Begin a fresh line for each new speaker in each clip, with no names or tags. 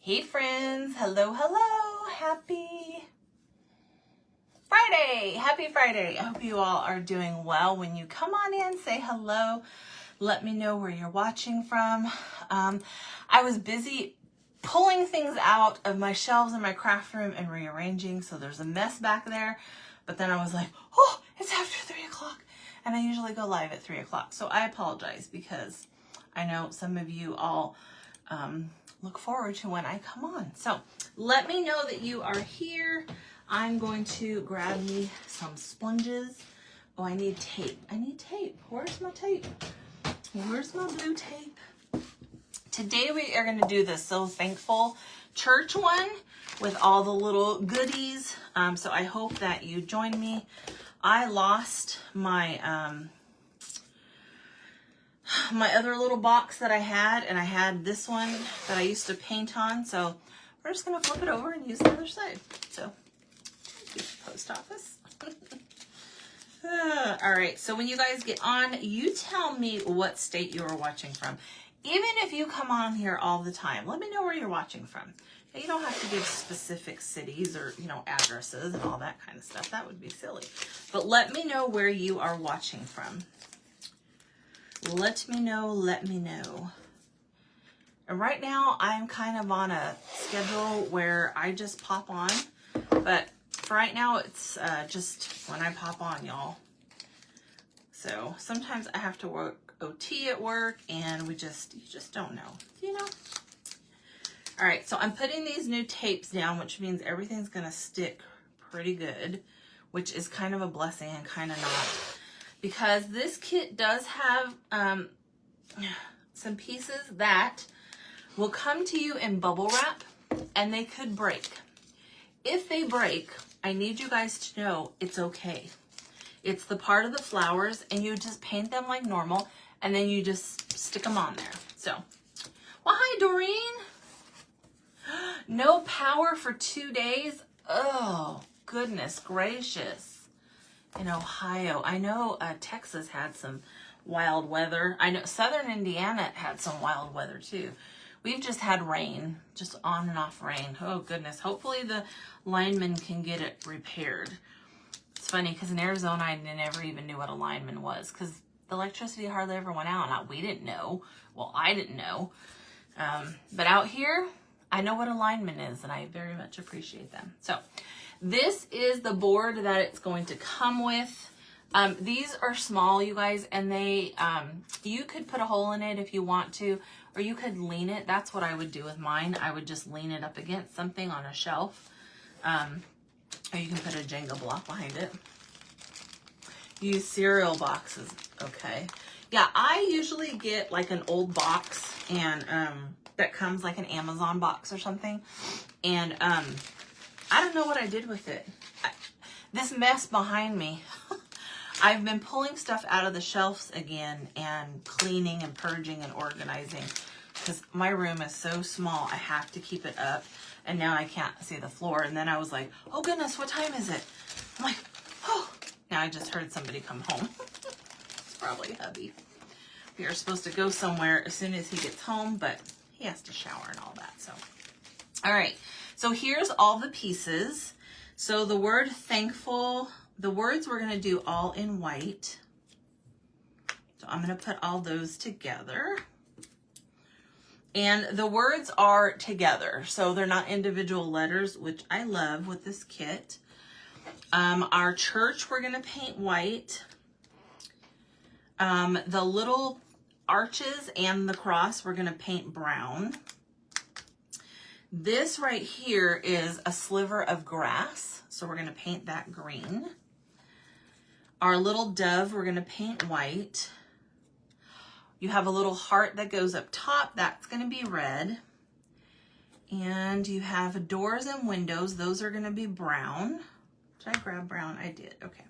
Hey friends, hello, happy Friday, happy Friday. I hope you all are doing well. When you come on in, say hello, let me know where you're watching from. I was busy pulling things out of my shelves in my craft room and rearranging, so there's a mess back there, but then I was like, oh, it's after 3 o'clock, and I usually go live at 3 o'clock, so I apologize because I know some of you all look forward to when I come on. So let me know that you are here. I'm going to grab me some sponges. Oh, I need tape. I need tape. Where's my tape? Where's my blue tape? Today we are going to do the So Thankful Church one with all the little goodies. So I hope that you join me. I lost my my other little box that I had, and I had this one that I used to paint on, so we're just going to flip it over and use the other side. So, the post office. All right, so when you guys get on, you tell me what state you are watching from. Even if you come on here all the time, let me know where you're watching from. Now, you don't have to give specific cities or, addresses and all that kind of stuff. That would be silly. But let me know where you are watching from. Let me know. And right now, I'm kind of on a schedule where I just pop on. But for right now, it's just when I pop on, y'all. So sometimes I have to work OT at work, and you just don't know, All right, so I'm putting these new tapes down, which means everything's going to stick pretty good, which is kind of a blessing and kind of not. Because this kit does have some pieces that will come to you in bubble wrap, and they could break. If they break, I need you guys to know it's okay. It's the part of the flowers, and you just paint them like normal, and then you just stick them on there. So, well, hi, Doreen. No power for 2 days. Oh, goodness gracious. In Ohio. I know Texas had some wild weather. I know Southern Indiana had some wild weather too. We've just had rain, just on and off rain. Oh goodness. Hopefully the lineman can get it repaired. It's funny because in Arizona I never even knew what a lineman was because the electricity hardly ever went out. We didn't know. Well, I didn't know. But out here, I know what a lineman is, and I very much appreciate them. So this is the board that it's going to come with. These are small, you guys, and they, you could put a hole in it if you want to, or you could lean it. That's what I would do with mine. I would just lean it up against something on a shelf. Or you can put a Jenga block behind it. Use cereal boxes. Okay. Yeah, I usually get like an old box and, that comes like an Amazon box or something. And, I don't know what I did with it. This mess behind me, I've been pulling stuff out of the shelves again and cleaning and purging and organizing because my room is so small. I have to keep it up, and now I can't see the floor. And then I was like, oh goodness, what time is it? I'm like, oh, now I just heard somebody come home. It's probably hubby. We are supposed to go somewhere as soon as he gets home, but he has to shower and all that. So, all right. So here's all the pieces. So the word thankful, the words we're going to do all in white. So I'm going to put all those together. And the words are together. So they're not individual letters, which I love with this kit. Our church, we're going to paint white. The little arches and the cross, we're going to paint brown. This right here is a sliver of grass, so we're going to paint that green. Our little dove, we're going to paint white. You have a little heart that goes up top, that's going to be red. And you have doors and windows, those are going to be brown. Did I grab brown? I did. Okay.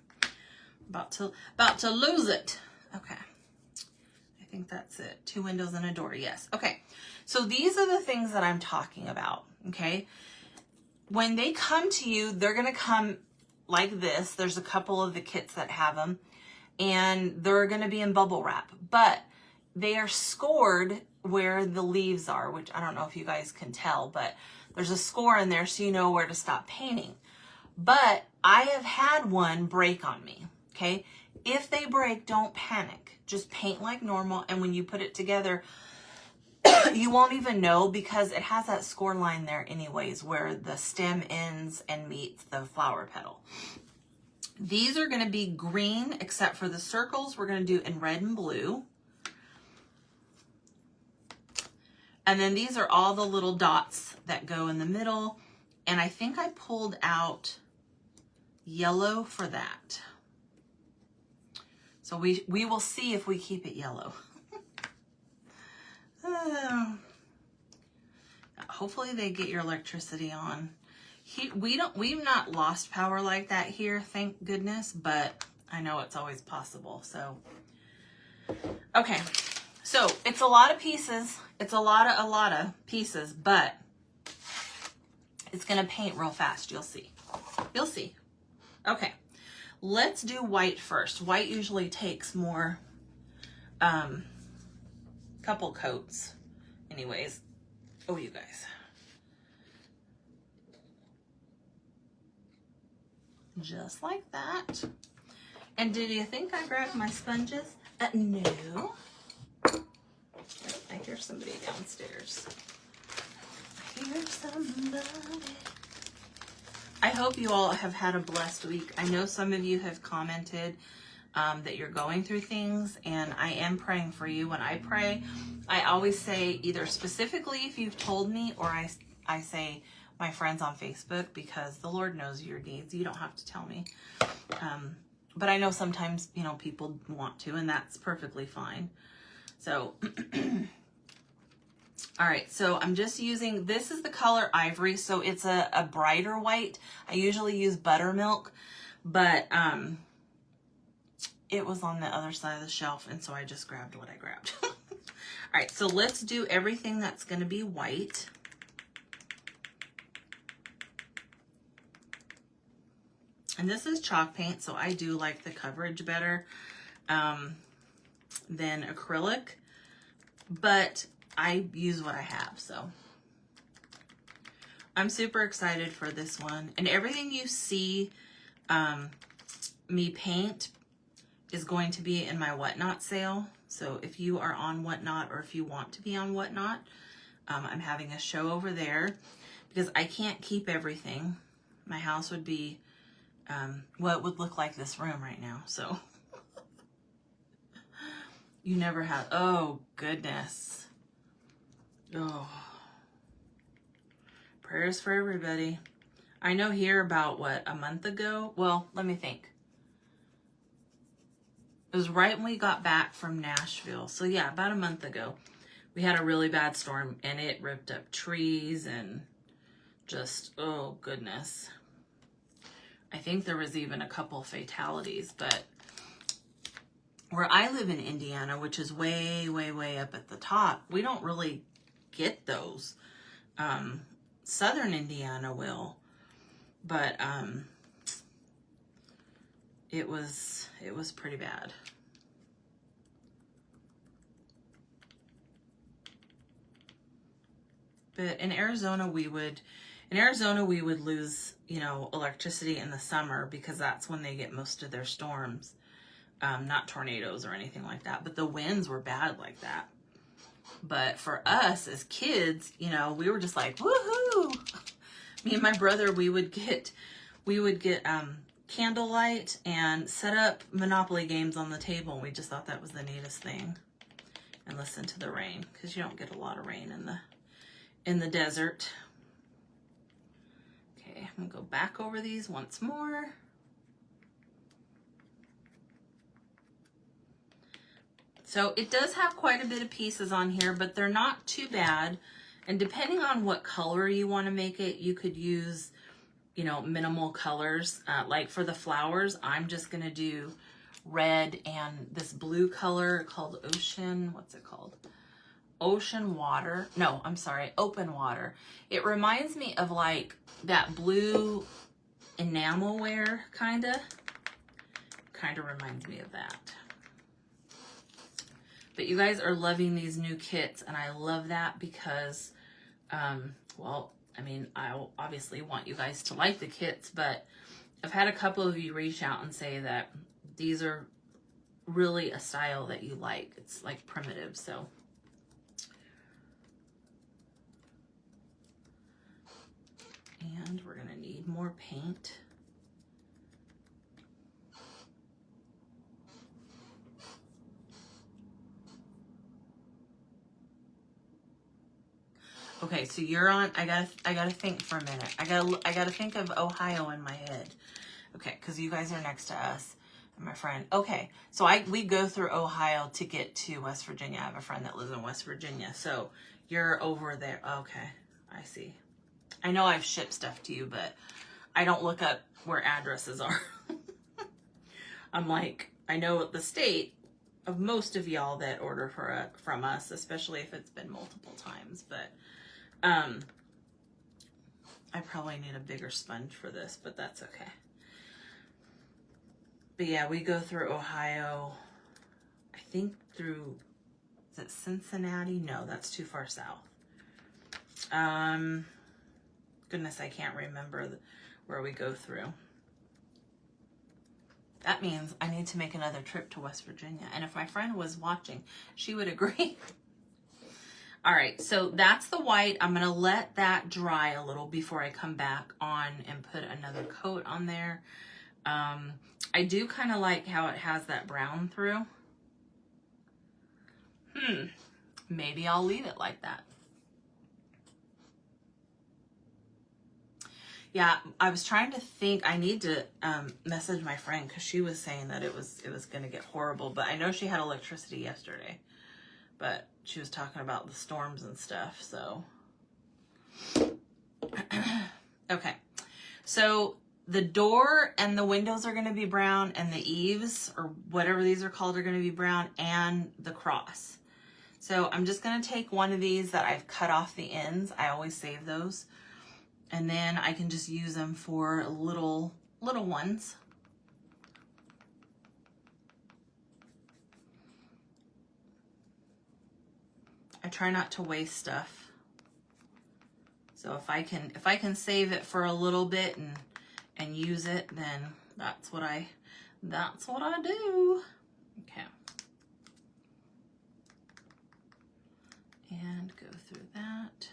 About to lose it. Okay. I think that's it. 2 windows and a door. Yes. Okay. So these are the things that I'm talking about. Okay. When they come to you, they're going to come like this. There's a couple of the kits that have them, and they're going to be in bubble wrap. But they are scored where the leaves are, which I don't know if you guys can tell, but there's a score in there so you know where to stop painting. But I have had one break on me, okay? If they break, don't panic. Just paint like normal, and when you put it together, you won't even know because it has that score line there anyways where the stem ends and meets the flower petal. These are going to be green except for the circles we're going to do in red and blue. And then these are all the little dots that go in the middle. And I think I pulled out yellow for that. So we will see if we keep it yellow. Hopefully they get your electricity on. We've not lost power like that here, thank goodness, but I know it's always possible. So, okay. So it's a lot of pieces. It's a lot of pieces, but it's going to paint real fast. You'll see. You'll see. Okay. Let's do white first. White usually takes more, couple coats. Anyways. Oh, you guys. Just like that. And did you think I grabbed my sponges? No. I hear somebody downstairs. I hear somebody. I hope you all have had a blessed week. I know some of you have commented that you're going through things, and I am praying for you. When I pray, I always say either specifically if you've told me, or I say my friends on Facebook, because the Lord knows your needs. You don't have to tell me. But I know sometimes, you know, people want to, and that's perfectly fine. So, all right, so I'm just using, this is the color Ivory, so it's a brighter white. I usually use buttermilk, but it was on the other side of the shelf, and so I just grabbed what I grabbed. All right, so let's do everything that's going to be white. And this is chalk paint, so I do like the coverage better than acrylic, but I use what I have, so. I'm super excited for this one. And everything you see me paint is going to be in my Whatnot sale. So if you are on Whatnot, or if you want to be on Whatnot, I'm having a show over there because I can't keep everything. My house would be, well, it would look like this room right now. So you never have, oh goodness. Oh, prayers for everybody. I know here about what, a month ago? Well, let me think. It was right when we got back from Nashville. So yeah, about a month ago, we had a really bad storm and it ripped up trees and just, oh goodness. I think there was even a couple fatalities, but where I live in Indiana, which is way, way, way up at the top, we don't really get those. Southern Indiana will, but it was pretty bad. But in Arizona we would lose, you know, electricity in the summer because that's when they get most of their storms. Not tornadoes or anything like that, but the winds were bad like that. But for us as kids, you know, we were just like, woohoo! Me and my brother, we would get candlelight and set up Monopoly games on the table. And we just thought that was the neatest thing. And listen to the rain, because you don't get a lot of rain in the desert. Okay, I'm gonna go back over these once more. So it does have quite a bit of pieces on here, but they're not too bad. And depending on what color you want to make it, you could use, you know, minimal colors. Like for the flowers, I'm just going to do red and this blue color called Ocean, what's it called? Ocean Water. No, I'm sorry, Open Water. It reminds me of like that blue enamelware, kind of reminds me of that. But you guys are loving these new kits, and I love that because, well, I mean, I obviously want you guys to like the kits, but I've had a couple of you reach out and say that these are really a style that you like. It's like primitive, so. And we're gonna need more paint. Okay, so you're on, I gotta think for a minute. I gotta think of Ohio in my head. Okay, because you guys are next to us and my friend. Okay, so we go through Ohio to get to West Virginia. I have a friend that lives in West Virginia. So you're over there. Okay, I see. I know I've shipped stuff to you, but I don't look up where addresses are. I'm like, I know the state of most of y'all that order from us, especially if it's been multiple times, but I probably need a bigger sponge for this, but that's okay. But yeah, we go through Ohio, I think through, is it Cincinnati? No, that's too far south. Goodness, I can't remember where we go through. That means I need to make another trip to West Virginia. And if my friend was watching, she would agree. All right, so that's the white. I'm gonna let that dry a little before I come back on and put another coat on there. I do kind of like how it has that brown through. Maybe I'll leave it like that. Yeah, I was trying to think. I need to message my friend because she was saying that it was going to get horrible. But I know she had electricity yesterday. But she was talking about the storms and stuff. So, okay. So the door and the windows are going to be brown, and the eaves or whatever these are called are going to be brown, and the cross. So I'm just going to take one of these that I've cut off the ends. I always save those. And then I can just use them for little ones. I try not to waste stuff. So if I can save it for a little bit and use it, then that's what I do. Okay. And go through that.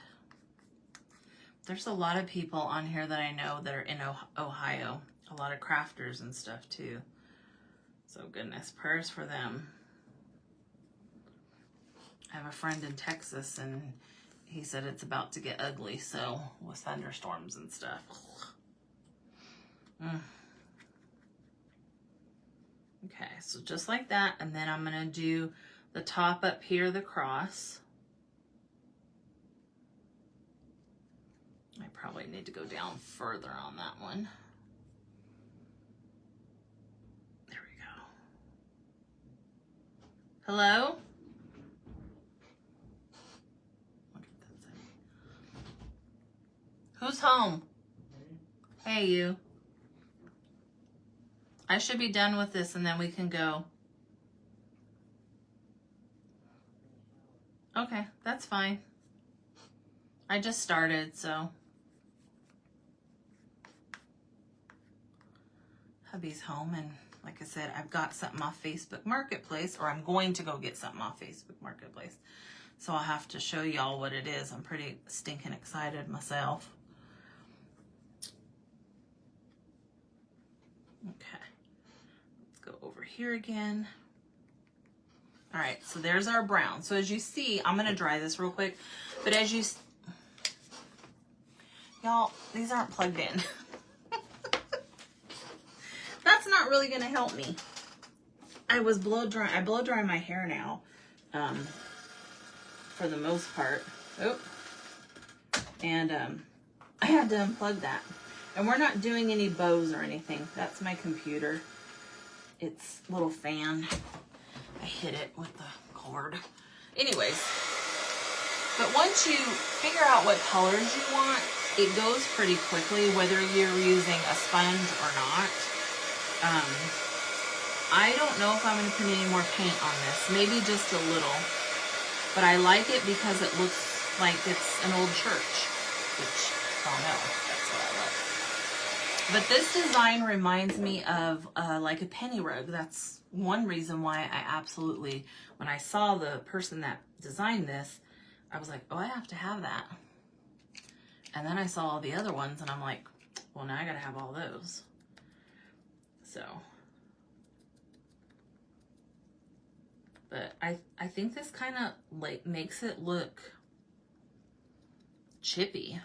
There's a lot of people on here that I know that are in Ohio. A lot of crafters and stuff too. So goodness, prayers for them. I have a friend in Texas and he said it's about to get ugly, so with thunderstorms and stuff. Okay, so just like that, and then I'm gonna do the top up here, the cross. I probably need to go down further on that one. There we go. Hello? Who's home? Hey, you. I should be done with this and then we can go. Okay, that's fine. I just started, so. Hubby's home, and like I said, I've got something off Facebook Marketplace, or I'm going to go get something off Facebook Marketplace. So I'll have to show y'all what it is. I'm pretty stinking excited myself. Okay, let's go over here again. All right, so there's our brown. So as you see, I'm gonna dry this real quick, but as you, y'all, these aren't plugged in. That's not really gonna help me. I blow dry my hair now, for the most part. Oh, and I had to unplug that. And we're not doing any bows or anything. That's my computer. It's a little fan. I hit it with the cord. Anyways, but once you figure out what colors you want, it goes pretty quickly, whether you're using a sponge or not. I don't know if I'm going to put any more paint on this. Maybe just a little. But I like it because it looks like it's an old church, which I don't know. That's what I love. But this design reminds me of like a penny rug. That's one reason why I absolutely, when I saw the person that designed this, I was like, oh, I have to have that. And then I saw all the other ones and I'm like, well, now I got to have all those. So, but I think this kind of like makes it look chippy,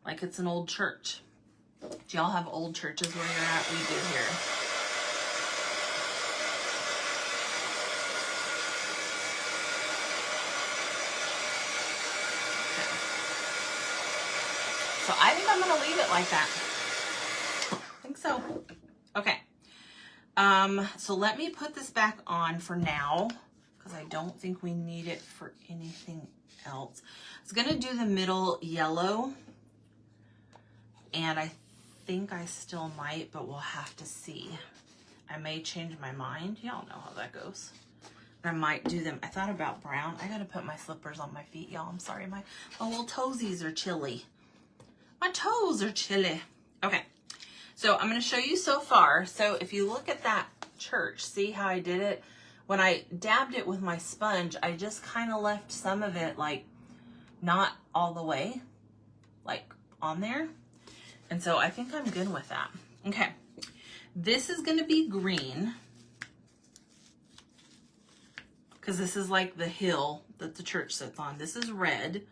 like it's an old church. Do y'all have old churches where you're at? We do here. Okay. So I think I'm going to leave it like that. I think so. Okay. So let me put this back on for now because I don't think we need it for anything else. I was going to do the middle yellow and I think I still might, but we'll have to see. I may change my mind. Y'all know how that goes. I might do them. I thought about brown. I got to put my slippers on my feet, y'all. I'm sorry. My little toesies are chilly. My toes are chilly. Okay. So I'm going to show you so far. So if you look at that church, see how I did it? When I dabbed it with my sponge, I just kind of left some of it like not all the way, like on there. And so I think I'm good with that. Okay. This is going to be green because this is like the hill that the church sits on. This is red.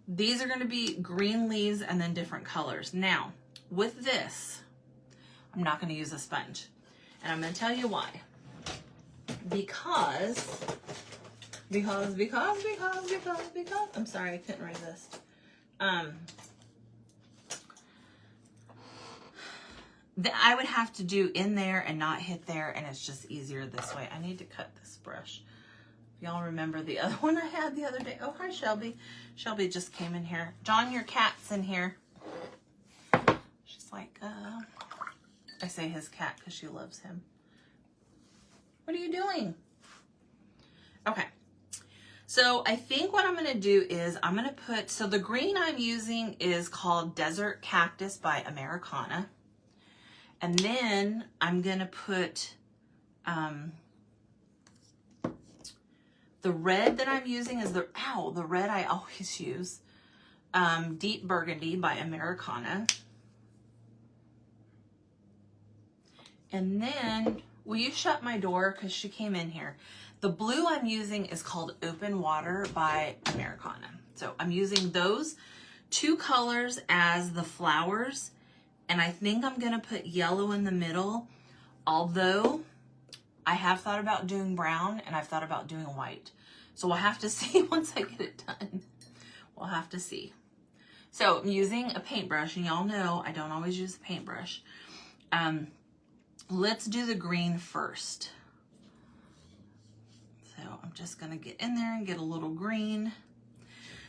These are going to be green leaves and then different colors. Now, with this, I'm not going to use a sponge. And I'm going to tell you why. Because, I'm sorry, I couldn't resist. I would have to do in there and not hit there, and it's just easier this way. I need to cut this brush. Y'all remember the other one I had the other day? Oh, hi, Shelby. Shelby just came in here. John, your cat's in here. She's like, I say his cat because she loves him. What are you doing? Okay. So I think what I'm going to do is I'm going to put, so the green I'm using is called Desert Cactus by Americana. And then I'm going to put, the red that I'm using is the red I always use. Deep Burgundy by Americana. And then, will you shut my door? Because she came in here. The blue I'm using is called Open Water by Americana. So I'm using those two colors as the flowers. And I think I'm going to put yellow in the middle. Although I have thought about doing brown and I've thought about doing white. So we'll have to see once I get it done. We'll have to see. So I'm using a paintbrush, and y'all know I don't always use a paintbrush. Let's do the green first. So I'm just going to get in there and get a little green.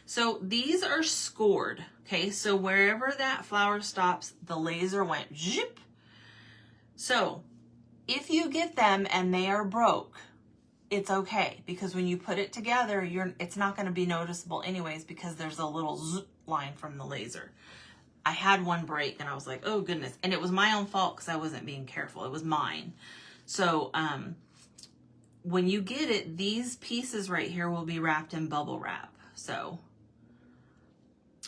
So these are scored, okay? So wherever that flower stops, the laser went zip. So if you get them and they are broke, it's okay, because when you put it together, it's not going to be noticeable anyways because there's a little zip line from the laser. I had one break and I was like, oh goodness. And it was my own fault because I wasn't being careful. It was mine. So when you get it, these pieces right here will be wrapped in bubble wrap. So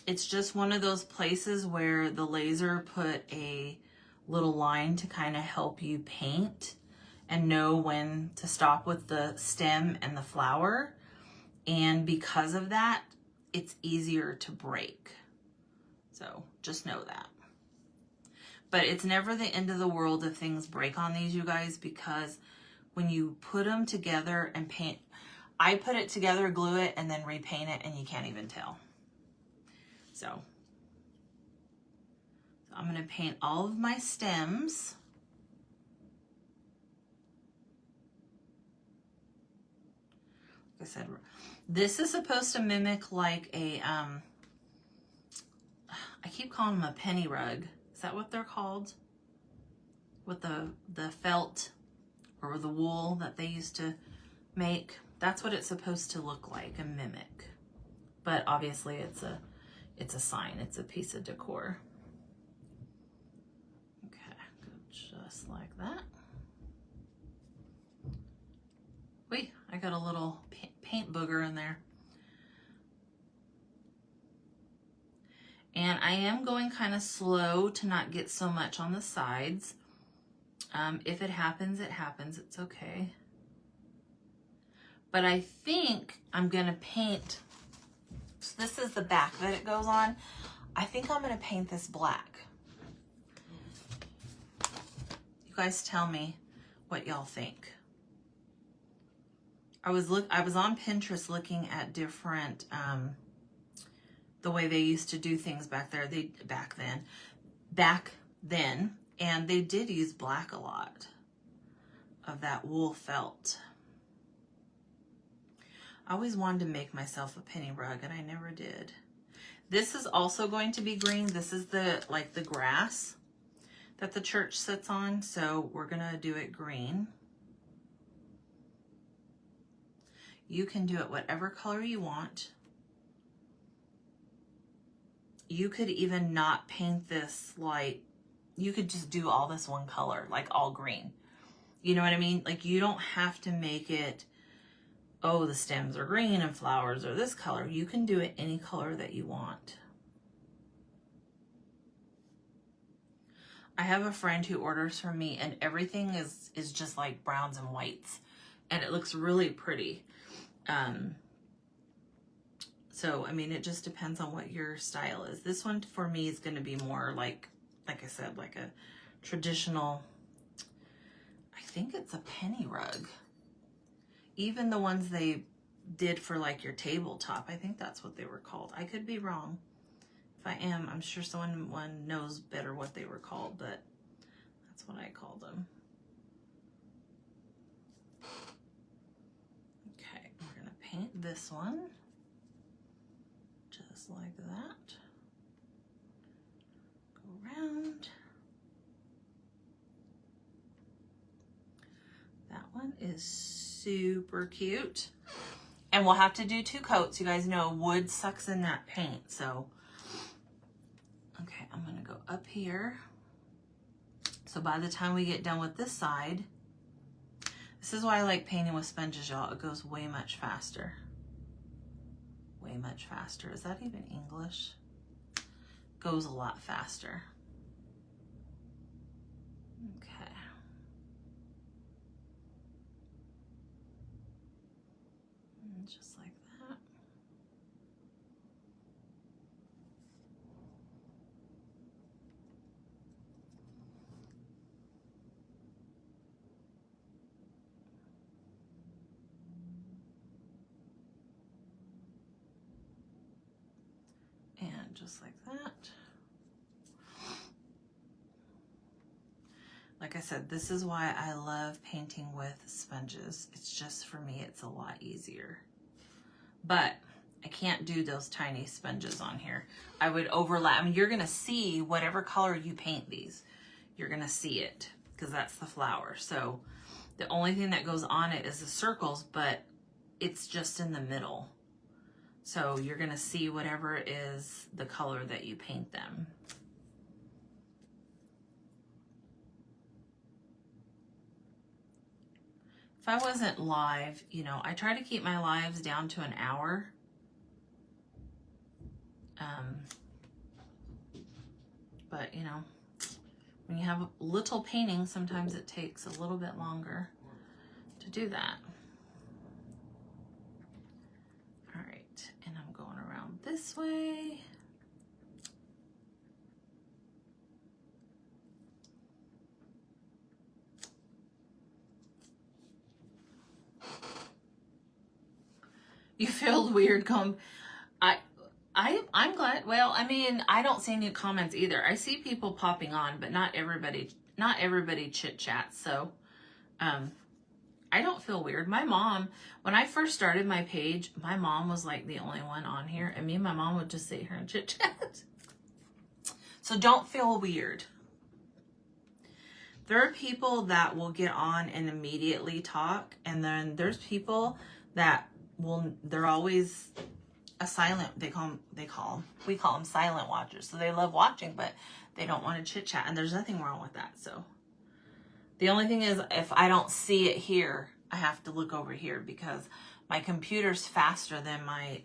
it's just one of those places where the laser put a little line to kind of help you paint and know when to stop with the stem and the flower. And because of that, it's easier to break. So just know that. But it's never the end of the world if things break on these, you guys, because when you put them together and paint, I put it together, glue it, and then repaint it, and you can't even tell. So I'm going to paint all of my stems. Like I said, this is supposed to mimic like a, I keep calling them a penny rug. Is that what they're called? with the felt or the wool that they used to make. That's what it's supposed to look like, a mimic. But obviously it's a sign, it's a piece of decor. Okay, just like that. Wait, I got a little paint booger in there. And I am going kind of slow to not get so much on the sides. If it happens, it happens. It's okay. But I think I'm going to paint. So this is the back that it goes on. I think I'm going to paint this black. You guys tell me what y'all think. I was on Pinterest looking at different the way they used to do things back then, and they did use black a lot of that wool felt. I always wanted to make myself a penny rug, and I never did. This is also going to be green. This is the grass that the church sits on, so we're gonna do it green. You can do it whatever color you want. You could even not paint this light. You could just do all this one color, like all green. You know what I mean? Like, you don't have to make it, oh, the stems are green and flowers are this color. You can do it any color that you want. I have a friend who orders from me, and everything is just like browns and whites, and it looks really pretty. So, I mean, it just depends on what your style is. This one for me is going to be more like I said, like a traditional, I think it's a penny rug. Even the ones they did for like your tabletop, I think that's what they were called. I could be wrong. If I am, I'm sure someone knows better what they were called, but that's what I called them. Okay, we're going to paint this one. Just like that. Go around. That one is super cute. And we'll have to do 2 coats. You guys know wood sucks in that paint, so. Okay, I'm gonna go up here. So by the time we get done with this side, this is why I like painting with sponges, y'all. It goes way much faster. Way much faster. Is that even English? Goes a lot faster. Okay. And just like that. And just like that. Like I said, this is why I love painting with sponges. It's just, for me, it's a lot easier. But I can't do those tiny sponges on here. I would overlap. I mean, you're gonna see whatever color you paint these. You're gonna see it, because that's the flower. So the only thing that goes on it is the circles, but it's just in the middle. So you're gonna see whatever is the color that you paint them. If I wasn't live, you know, I try to keep my lives down to an hour. But, you know, when you have little painting, sometimes it takes a little bit longer to do that. All right, and I'm going around this way. You feel weird, I'm glad. Well, I mean, I don't see any comments either. I see people popping on, but not everybody chit chats. So, I don't feel weird. My mom, when I first started my page, my mom was like the only one on here, and me and my mom would just sit here and chit chat. So don't feel weird. There are people that will get on and immediately talk, and then there's people that they're always a silent, we call them silent watchers. So they love watching, but they don't want to chit chat, and there's nothing wrong with that. So the only thing is, if I don't see it here, I have to look over here because my computer's faster than my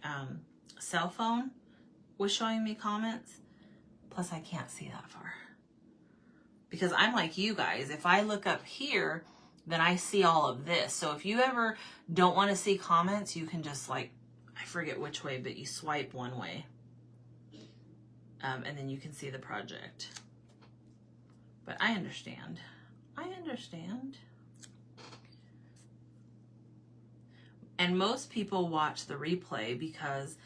cell phone was showing me comments. Plus I can't see that far. Because I'm like you guys, if I look up here, then I see all of this. So if you ever don't want to see comments, you can just like, I forget which way, but you swipe one way. And then you can see the project. But I understand. I understand. And most people watch the replay because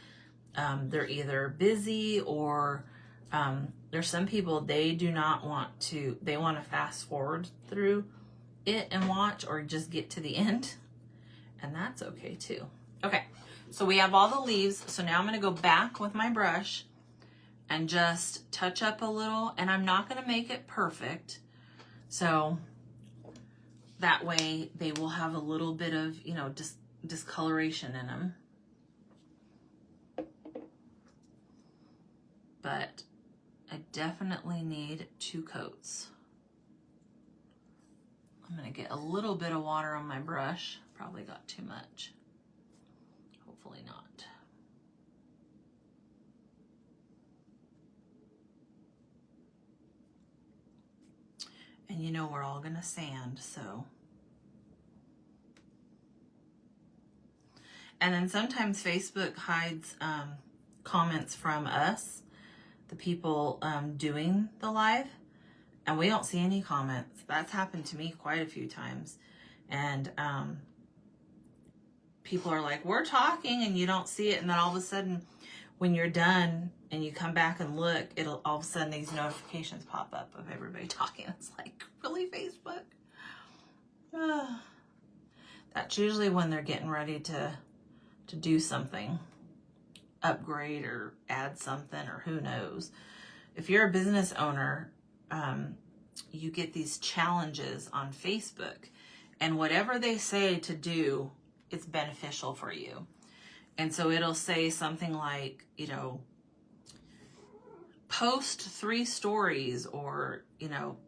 they're either busy or there's some people, they do not want to, they want to fast forward through it and watch, or just get to the end. And that's okay too. Okay, so we have all the leaves. So now I'm going to go back with my brush and just touch up a little. And I'm not going to make it perfect. So that way they will have a little bit of, you know, discoloration in them. But I definitely need 2 coats. I'm going to get a little bit of water on my brush. Probably got too much. Hopefully not. And you know we're all going to sand, so. And then sometimes Facebook hides comments from us, the people doing the live, and we don't see any comments. That's happened to me quite a few times. And people are like, we're talking, and you don't see it. And then all of a sudden, when you're done and you come back and look, it'll all of a sudden these notifications pop up of everybody talking. It's like, really, Facebook? That's usually when they're getting ready to do something, upgrade or add something, or who knows. If you're a business owner, you get these challenges on Facebook, and whatever they say to do, it's beneficial for you. And so it'll say something like, you know, post 3 stories, or, you know,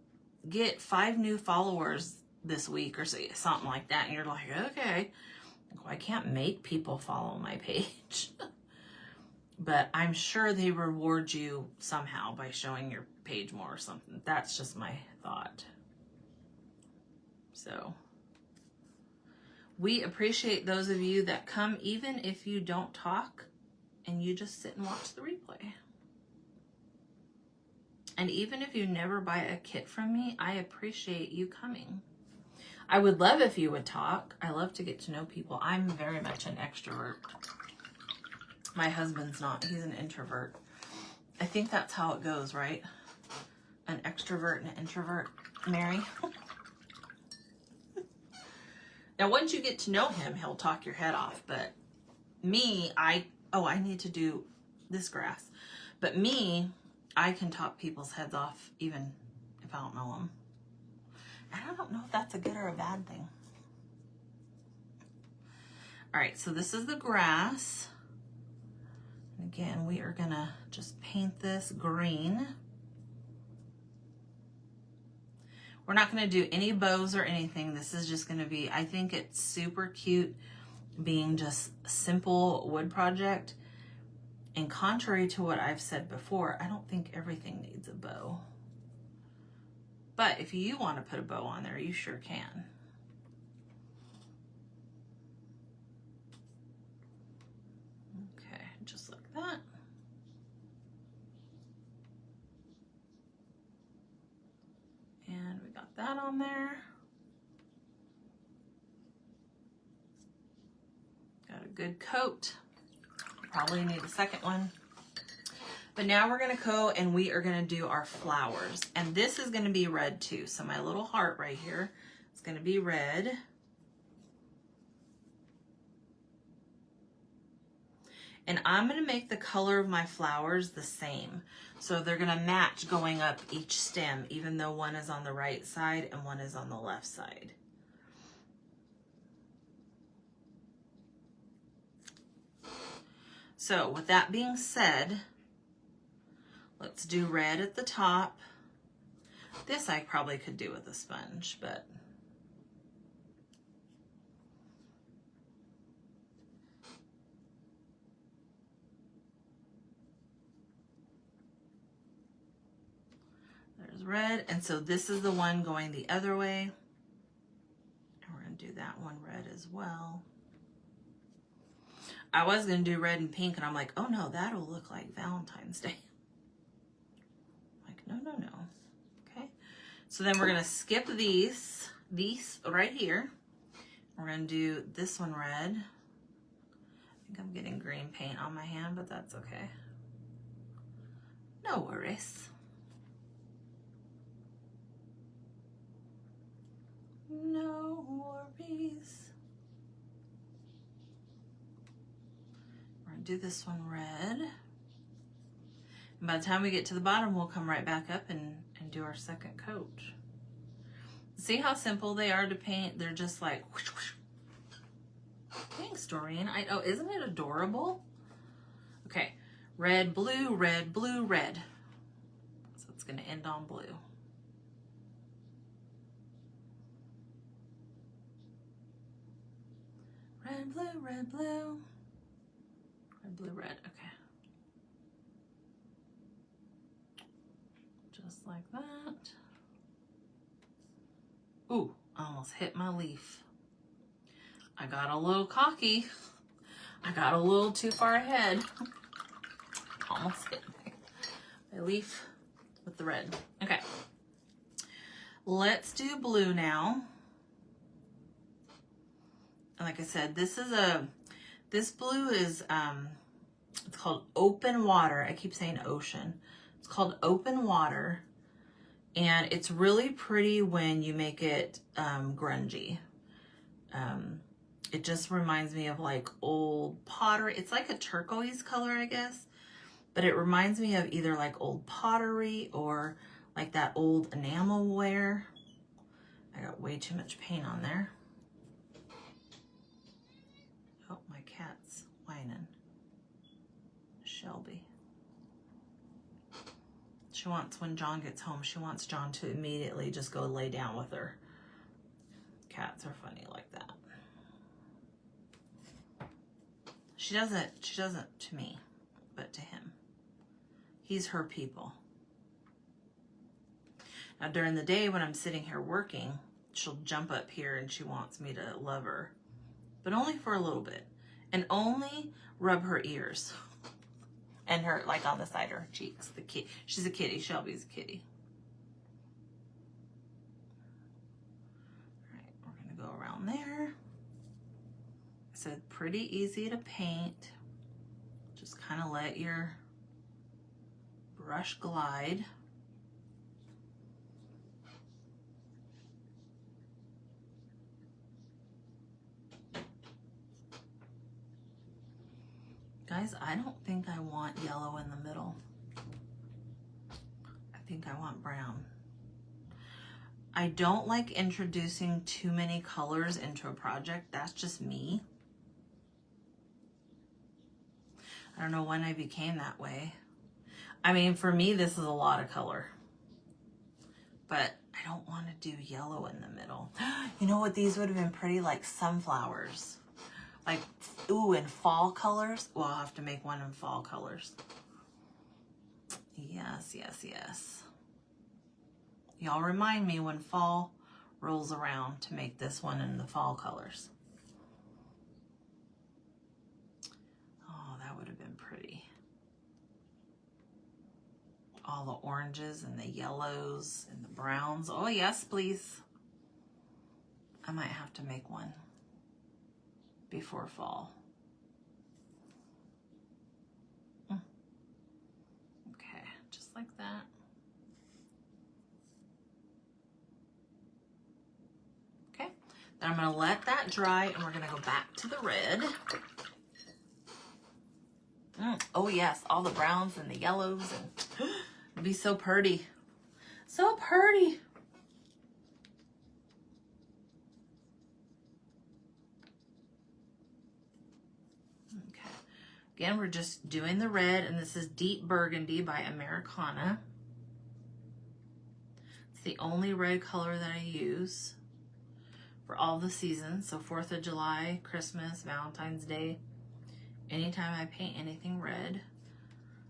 get 5 new followers this week, or something like that. And you're like, okay, well, I can't make people follow my page. But I'm sure they reward you somehow by showing your page more or something. That's just my thought. So we appreciate those of you that come, even if you don't talk and you just sit and watch the replay. And even if you never buy a kit from me, I appreciate you coming. I would love if you would talk. I love to get to know people. I'm very much an extrovert. My husband's not. He's an introvert. I think that's how it goes, right? An extrovert and an introvert, Mary. Now, once you get to know him, he'll talk your head off. But me, I need to do this grass. But me, I can talk people's heads off even if I don't know them. And I don't know if that's a good or a bad thing. All right, so this is the grass. Again, we are gonna just paint this green. We're not gonna do any bows or anything. This is just gonna be, I think it's super cute being just a simple wood project. And contrary to what I've said before, I don't think everything needs a bow. But if you want to put a bow on there, you sure can. Okay, just like that. And we got that on there. Got a good coat. Probably need a second one. But now we're gonna go and we are gonna do our flowers. And this is gonna be red too. So my little heart right here is gonna be red. And I'm going to make the color of my flowers the same. So they're going to match going up each stem, even though one is on the right side and one is on the left side. So with that being said, let's do red at the top. This I probably could do with a sponge, but there's red. And so this is the one going the other way. And we're going to do that one red as well. I was going to do red and pink, and I'm like, oh no, that'll look like Valentine's Day. Like, no, no, no. Okay. So then we're going to skip these right here. We're going to do this one red. I think I'm getting green paint on my hand, but that's okay. No worries. No worries. We're going to do this one red. And by the time we get to the bottom, we'll come right back up and do our second coat. See how simple they are to paint? They're just like, whoosh, whoosh. Thanks, Doreen. Oh, isn't it adorable? Okay, red, blue, red, blue, red. So it's going to end on blue. Red, blue, red, blue. Red, blue, red. Okay. Just like that. Ooh, I almost hit my leaf. I got a little cocky. I got a little too far ahead. Almost hit my leaf with the red. Okay. Let's do blue now. And like I said, this blue is, it's called Open Water. I keep saying ocean. It's called Open Water. And it's really pretty when you make it grungy. It just reminds me of like old pottery. It's like a turquoise color, I guess. But it reminds me of either like old pottery or like that old enamelware. I got way too much paint on there. Oh, my cat's whining. Shelby. She wants, when John gets home, she wants John to immediately just go lay down with her. Cats are funny like that. She doesn't to me, but to him. He's her people. Now during the day when I'm sitting here working, she'll jump up here and she wants me to love her, but only for a little bit, and only rub her ears and her, like on the side of her cheeks. The kid, she's a kitty. Shelby's a kitty. All right, we're gonna go around there. I said pretty easy to paint. Just kind of let your brush glide. Guys, I don't think I want yellow in the middle. I think I want brown. I don't like introducing too many colors into a project. That's just me. I don't know when I became that way. I mean, for me, this is a lot of color. But I don't want to do yellow in the middle. You know what? These would have been pretty, like sunflowers. Like, ooh, in fall colors. Well, I'll have to make one in fall colors. Yes, yes, yes. Y'all remind me when fall rolls around to make this one in the fall colors. Oh, that would have been pretty. All the oranges and the yellows and the browns. Oh, yes, please. I might have to make one before fall. Okay, just like that. Okay, then I'm gonna let that dry and we're gonna go back to the red. Oh yes, all the browns and the yellows, and it'd be so pretty. So pretty. Okay. Again, we're just doing the red, and this is Deep Burgundy by Americana. It's the only red color that I use for all the seasons. So 4th of July, Christmas, Valentine's Day. Anytime I paint anything red.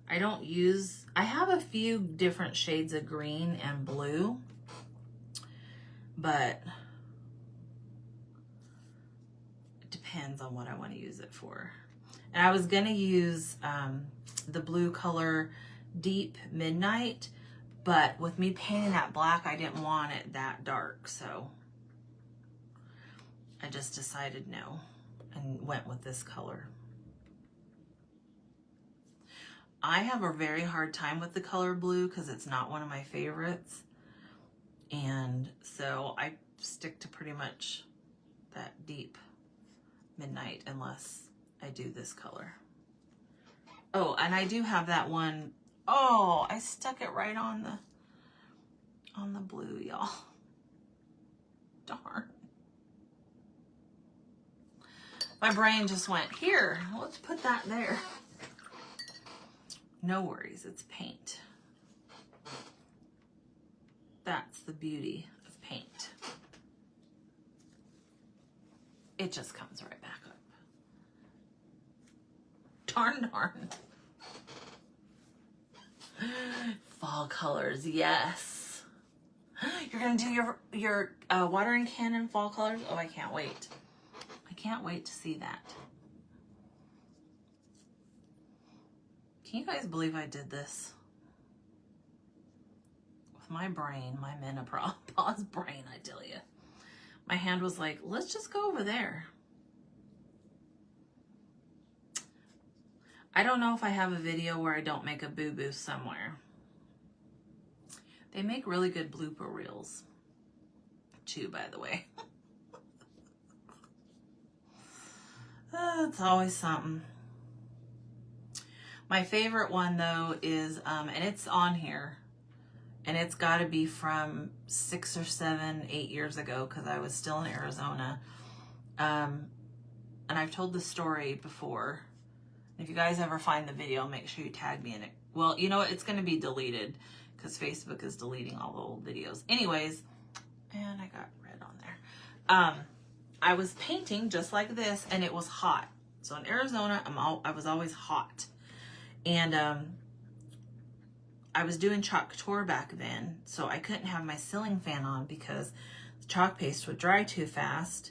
I have a few different shades of green and blue, but it depends on what I want to use it for. And I was going to use the blue color Deep Midnight, but with me painting that black, I didn't want it that dark, so I just decided no and went with this color. I have a very hard time with the color blue because it's not one of my favorites. And so I stick to pretty much that Deep Midnight unless I do this color. Oh, and I do have that one. Oh, I stuck it right on the blue, y'all. Darn. My brain just went, here, let's put that there. No worries, it's paint. That's the beauty of paint. It just comes right back up. Darn. Fall colors, yes. You're gonna do your watering can in fall colors? Oh, I can't wait. I can't wait to see that. Can you guys believe I did this? With my brain, my menopause brain, I tell you. My hand was like, let's just go over there. I don't know if I have a video where I don't make a boo-boo somewhere. They make really good blooper reels, too, by the way. It's always something. My favorite one, though, is, and it's on here, and it's got to be from 6 or 7, 8 years ago, because I was still in Arizona. And I've told the story before. If you guys ever find the video, make sure you tag me in it. Well, you know what? It's going to be deleted, because Facebook is deleting all the old videos. Anyways, and I got red on there. I was painting just like this, and it was hot. So in Arizona, I was always hot. And I was doing chalk couture back then, so I couldn't have my ceiling fan on because the chalk paste would dry too fast.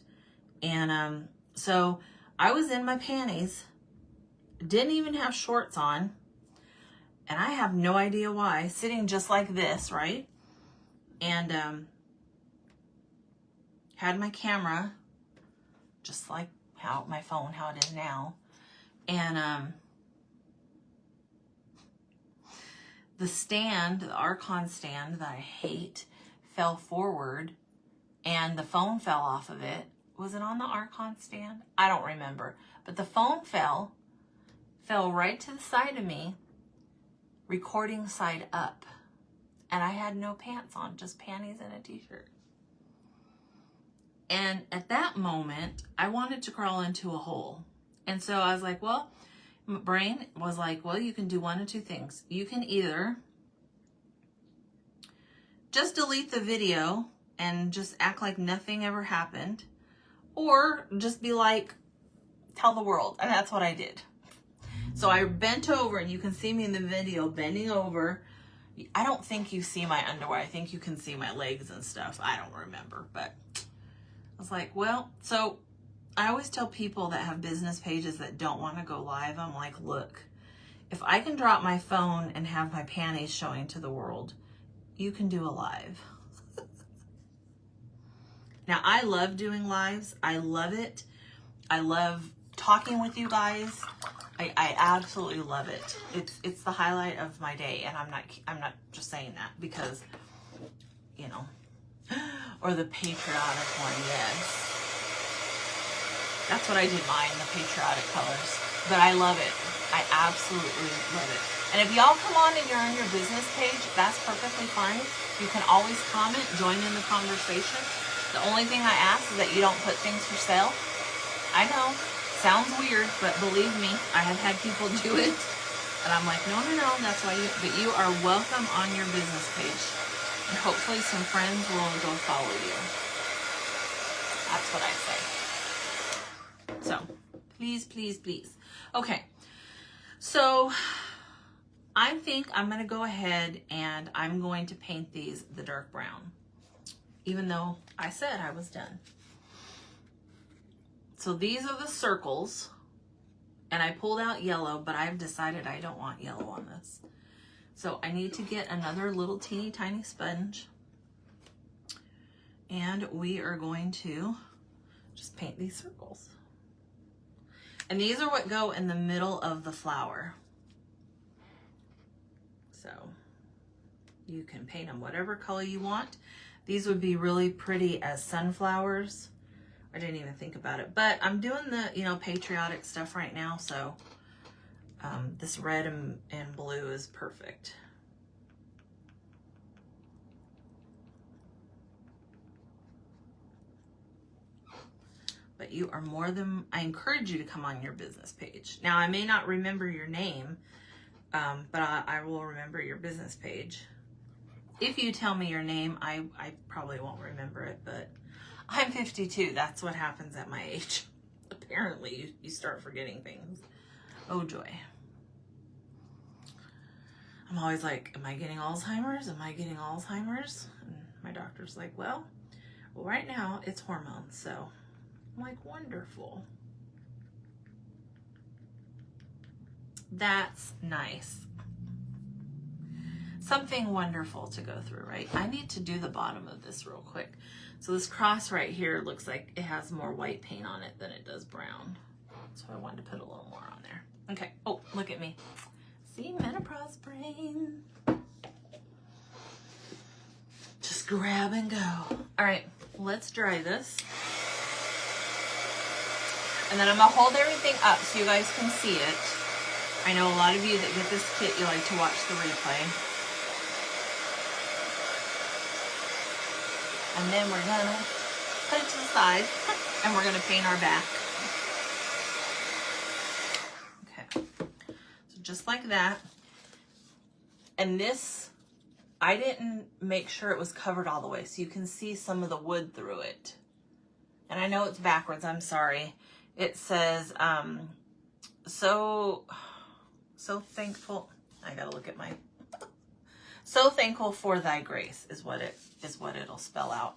And so I was in my panties, didn't even have shorts on, and I have no idea why, sitting just like this, right? And had my camera, just like how my phone, how it is now. And the stand, the Archon stand that I hate, fell forward and the phone fell off of it. Was it on the Archon stand? I don't remember. But the phone fell right to the side of me, recording side up. And I had no pants on, just panties and a t-shirt. And at that moment, I wanted to crawl into a hole. And so I was like, well, my brain was like, well, you can do one of two things. You can either just delete the video and just act like nothing ever happened, or just be like, tell the world. And that's what I did. So I bent over, and you can see me in the video bending over. I don't think you see my underwear. I think you can see my legs and stuff. I don't remember, but I was like, well, so I always tell people that have business pages that don't want to go live, I'm like, look, if I can drop my phone and have my panties showing to the world, you can do a live. Now, I love doing lives. I love it. I love talking with you guys. I absolutely love it. It's the highlight of my day, and I'm not just saying that because, you know, or the patriotic one, yes. That's what I did mine, the patriotic colors. But I love it. I absolutely love it. And if y'all come on and you're on your business page, that's perfectly fine. You can always comment, join in the conversation. The only thing I ask is that you don't put things for sale. I know, sounds weird, but believe me, I have had people do it. And I'm like, no, that's why but you are welcome on your business page. And hopefully some friends will go follow you. That's what I say. So, please, please, please. Okay, so I think I'm going to go ahead and I'm going to paint these the dark brown, even though I said I was done. So these are the circles, and I pulled out yellow, but I've decided I don't want yellow on this. So I need to get another little teeny tiny sponge, and we are going to just paint these circles. And these are what go in the middle of the flower. So you can paint them whatever color you want. These would be really pretty as sunflowers. I didn't even think about it, but I'm doing the, you know, patriotic stuff right now. So this red and blue is perfect. But you are more than, I encourage you to come on your business page. Now, I may not remember your name, but I will remember your business page. If you tell me your name, I probably won't remember it, but I'm 52. That's what happens at my age. Apparently, you start forgetting things. Oh, joy. I'm always like, am I getting Alzheimer's? Am I getting Alzheimer's? And my doctor's like, well, right now it's hormones, so I'm like, wonderful. That's nice. Something wonderful to go through, right? I need to do the bottom of this real quick. So this cross right here looks like it has more white paint on it than it does brown. So I wanted to put a little more on there. Okay. Oh, look at me. See, menopause brain. Just grab and go. All right, let's dry this. And then I'm gonna hold everything up so you guys can see it. I know a lot of you that get this kit, you like to watch the replay. And then we're gonna put it to the side and we're gonna paint our back. Okay, so just like that. And this, I didn't make sure it was covered all the way, so you can see some of the wood through it. And I know it's backwards, I'm sorry. It says, so thankful. I gotta look at my, so thankful for thy grace is what it'll spell out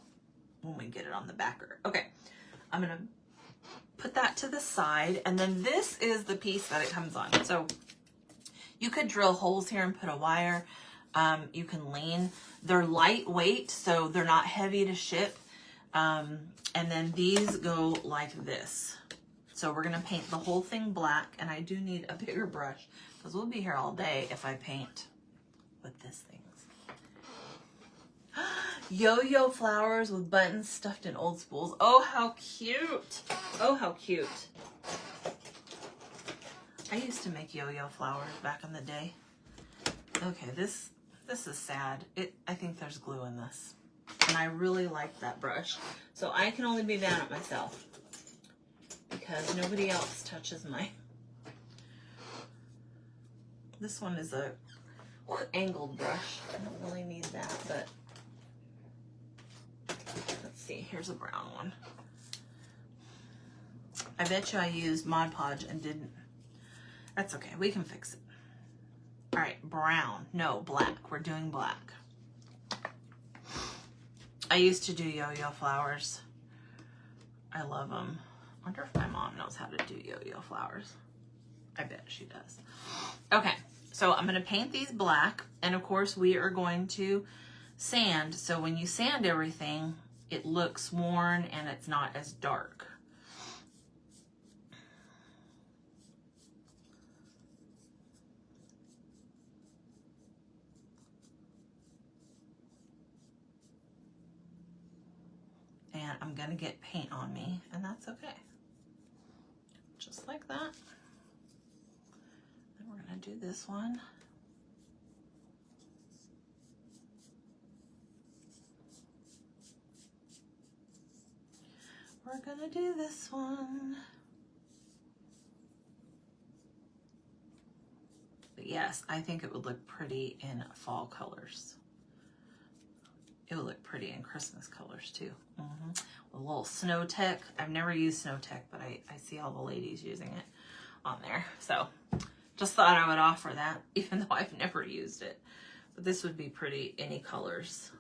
when we get it on the backer. Okay, I'm gonna put that to the side, and then this is the piece that it comes on. So you could drill holes here and put a wire. You can lean. They're lightweight, so they're not heavy to ship. And then these go like this. So we're gonna paint the whole thing black, and I do need a bigger brush because we'll be here all day if I paint with this things. Yo-yo flowers with buttons stuffed in old spools. Oh, how cute. Oh, how cute. I used to make yo-yo flowers back in the day. Okay, this is sad. I think there's glue in this. And I really like that brush. So I can only be mad at myself because nobody else touches my... This one is a angled brush. I don't really need that, but let's see. Here's a brown one. I bet you I used Mod Podge and didn't. That's okay. We can fix it. All right, brown. No, black. We're doing black. I used to do yo-yo flowers. I love them. I wonder if my mom knows how to do yo-yo flowers. I bet she does. Okay, so I'm going to paint these black, and of course we are going to sand. So when you sand everything, it looks worn and it's not as dark. And I'm gonna get paint on me, and that's okay. Just like that. And do this one. We're gonna do this one. But yes, I think it would look pretty in fall colors. It would look pretty in Christmas colors too. With a little snow tech. I've never used snow tech, but I see all the ladies using it on there. So just thought I would offer that, even though I've never used it. But this would be pretty any colors.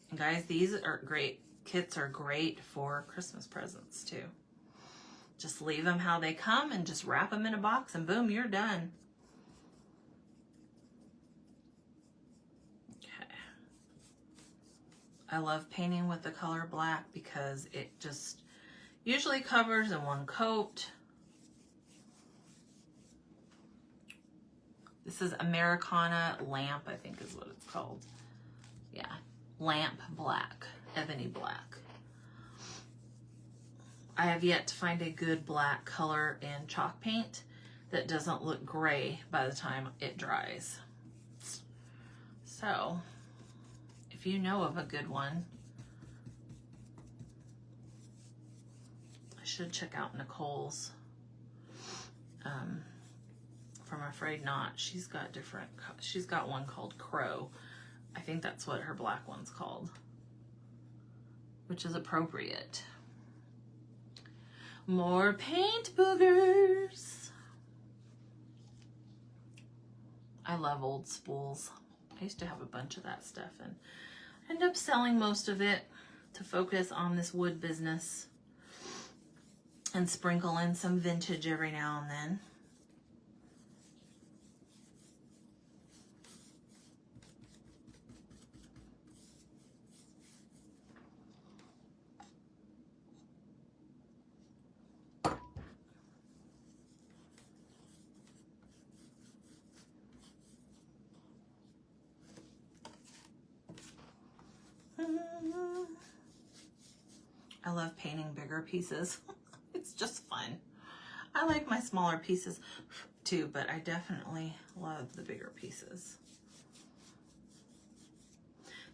And guys, these are great. Kits are great for Christmas presents too. Just leave them how they come and just wrap them in a box and boom, you're done. Okay. I love painting with the color black because it just usually covers in one coat. This is Americana Lamp, I think is what it's called. Yeah. Lamp black, ebony black. I have yet to find a good black color in chalk paint that doesn't look gray by the time it dries. So, if you know of a good one, I should check out Nicole's from Afraid Not. She's got one called Crow. I think that's what her black one's called, which is appropriate. More paint boogers. I love old spools. I used to have a bunch of that stuff and I ended up selling most of it to focus on this wood business and sprinkle in some vintage every now and then. I love painting bigger pieces. It's just fun. I like my smaller pieces too, but I definitely love the bigger pieces.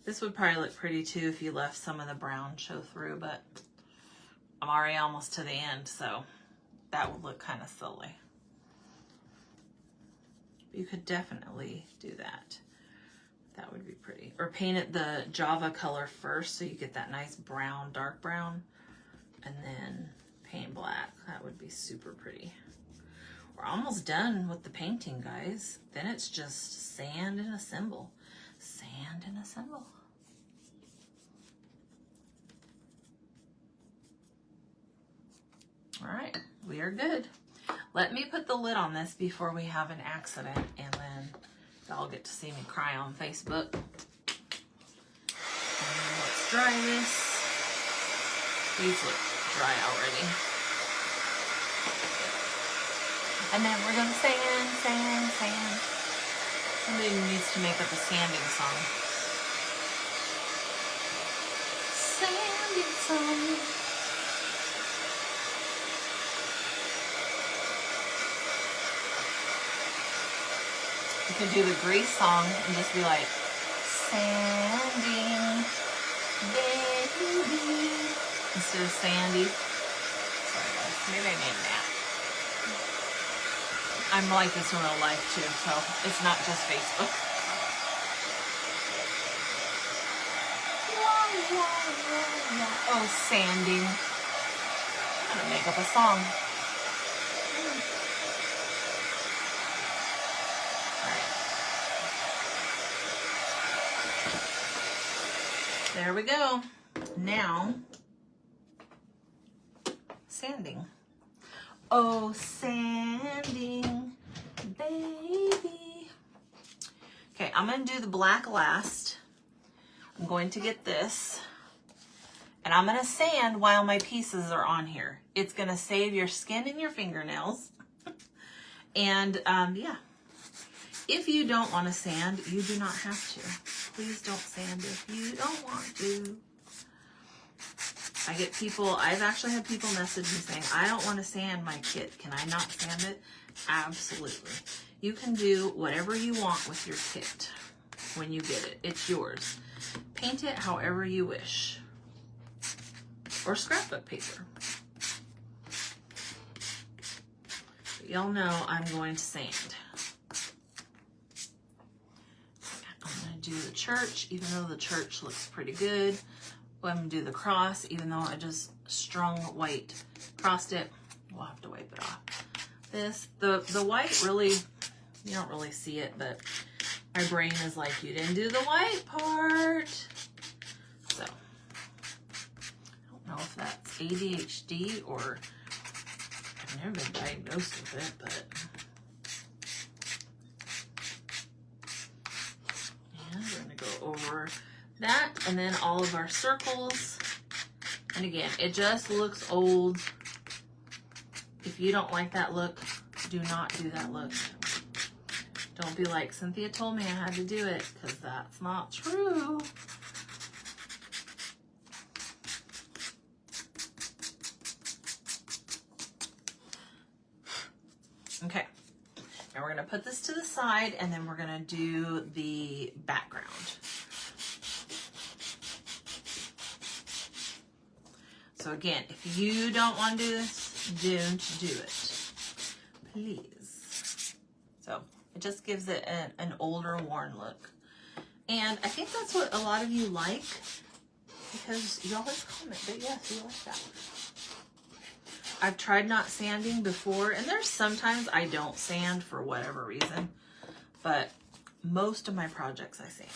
This would probably look pretty too if you left some of the brown show through, but I'm already almost to the end, so that would look kind of silly. You could definitely do that. That would be pretty. Or paint it the Java color first so you get that nice brown, dark brown, and then paint black. That would be super pretty. We're almost done with the painting, guys. Then it's just sand and assemble. Sand and assemble. All right, we are good. Let me put the lid on this before we have an accident, and then y'all get to see me cry on Facebook. And let's dry this. These look dry already. And then we're gonna sand, sand, sand. Somebody needs to make up a sanding song. Sanding song. You can do the Grease song and just be like, sanding, baby, instead of Sandy. Sorry guys, maybe I need a nap. I'm like this in real life too, so it's not just Facebook. Oh, sanding. I'm gonna make up a song. There we go. Now, sanding. Oh, sanding, baby. Okay, I'm going to do the black last. I'm going to get this. And I'm going to sand while my pieces are on here. It's going to save your skin and your fingernails. And, yeah. If you don't want to sand, you do not have to. Please don't sand if you don't want to. I get people, I've actually had people message me saying, I don't want to sand my kit. Can I not sand it? Absolutely. You can do whatever you want with your kit when you get it. It's yours. Paint it however you wish. Or scrapbook paper. But y'all know I'm going to sand. I'm going to do the church, even though the church looks pretty good. I'm going to do the cross, even though I just strung white, crossed it. We'll have to wipe it off. This, the white really, you don't really see it, but my brain is like, you didn't do the white part. So, I don't know if that's ADHD or I've never been diagnosed with it, but. And we're going to go over that and then all of our circles. And again, it just looks old. If you don't like that look, do not do that look. Don't be like, Cynthia told me I had to do it, because that's not true. Okay, now we're going to put this to the side, and then we're going to do the background. So again, if you don't want to do this, don't do it, please. So it just gives it an older, worn look. And I think that's what a lot of you like, because you always comment that yes, you like that. I've tried not sanding before, and there's sometimes I don't sand for whatever reason, but most of my projects I sand.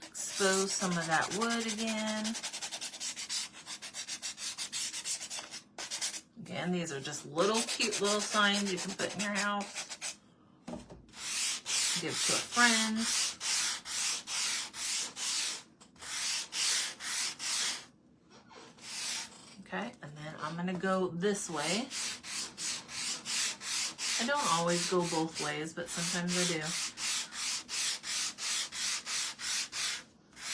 Expose some of that wood again. Again, these are just little cute little signs you can put in your house. Give to a friend. Okay, and then I'm gonna go this way. I don't always go both ways, but sometimes I do.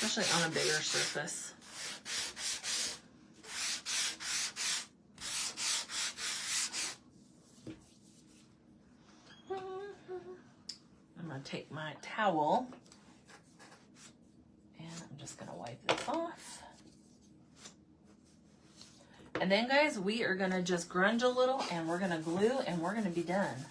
Especially on a bigger surface. I'm going to take my towel and I'm just going to wipe this off. And then guys, we are going to just grunge a little and we're going to glue and we're going to be done.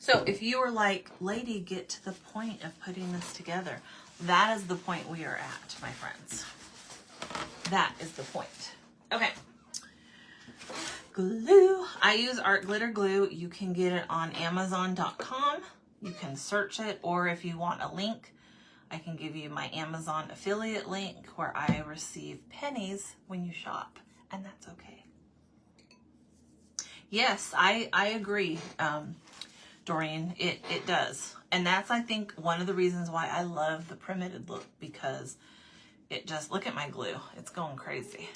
So if you were like, lady, get to the point of putting this together, that is the point we are at, my friends. That is the point. Okay. Glue. I use Art Glitter Glue. You can get it on Amazon.com. You can search it, or if you want a link, I can give you my Amazon affiliate link where I receive pennies when you shop, and that's okay. Yes, I agree. Doreen, it does. And that's, I think, one of the reasons why I love the primitive look, because it just, look at my glue. It's going crazy.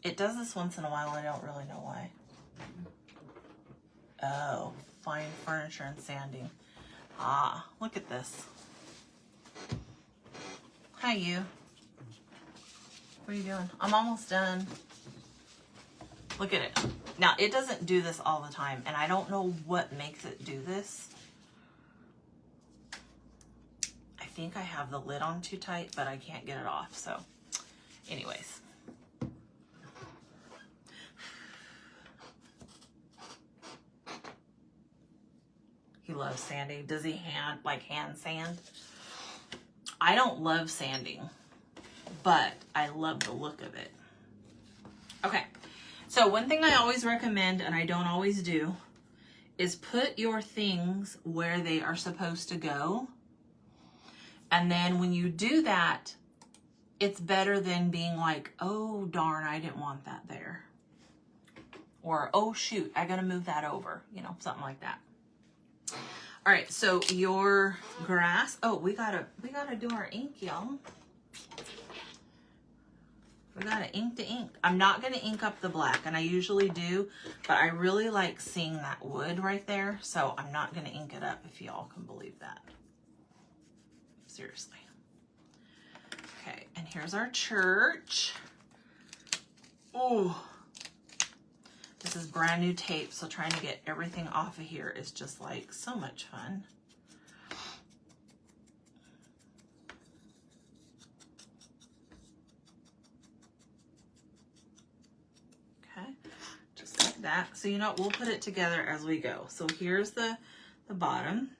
It does this once in a while. I don't really know why. Oh, fine furniture and sanding. Ah, look at this. Hi, you. What are you doing? I'm almost done. Look at it. Now, it doesn't do this all the time, and I don't know what makes it do this. I think I have the lid on too tight, but I can't get it off, so anyways. He loves sanding. Does he hand sand? I don't love sanding, but I love the look of it. Okay. So one thing I always recommend, and I don't always do, is put your things where they are supposed to go. And then when you do that, it's better than being like, oh, darn, I didn't want that there. Or, oh shoot, I gotta move that over, you know, something like that. All right, so your grass, oh, we gotta do our ink, y'all. We gotta ink the ink. I'm not gonna ink up the black, and I usually do, but I really like seeing that wood right there, so I'm not gonna ink it up, if y'all can believe that. Seriously. Okay, and here's our church. Oh, this is brand new tape, so trying to get everything off of here is just like so much fun. Okay, just like that. So you know what, we'll put it together as we go. So here's the bottom,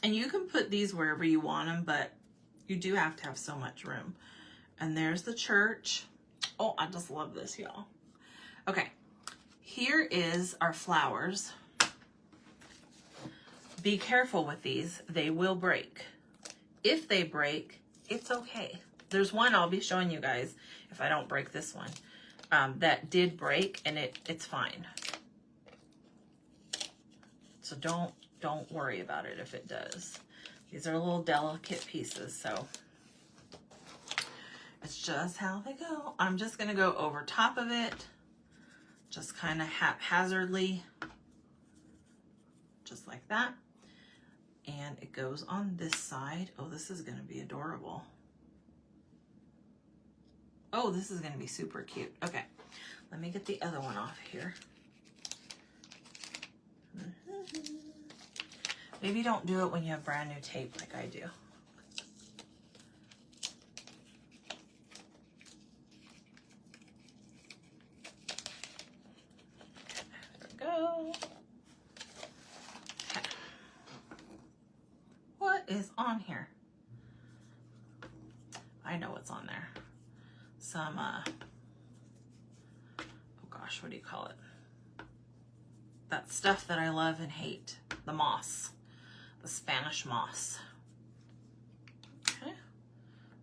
and you can put these wherever you want them, but you do have to have so much room. And there's the church. Oh, I just love this, y'all. Okay. Here is our flowers. Be careful with these. They will break. If they break, it's okay. There's one I'll be showing you guys if I don't break this one. That did break, and it's fine. So don't worry about it if it does. These are little delicate pieces, so it's just how they go. I'm just gonna go over top of it. Just kind of haphazardly, just like that. And it goes on this side. Oh, this is gonna be adorable. Oh, this is gonna be super cute. Okay, let me get the other one off here. Maybe don't do it when you have brand new tape like I do. Is on here. I know what's on there. Some oh gosh, what do you call it? That stuff that I love and hate. The moss. The Spanish moss. Okay.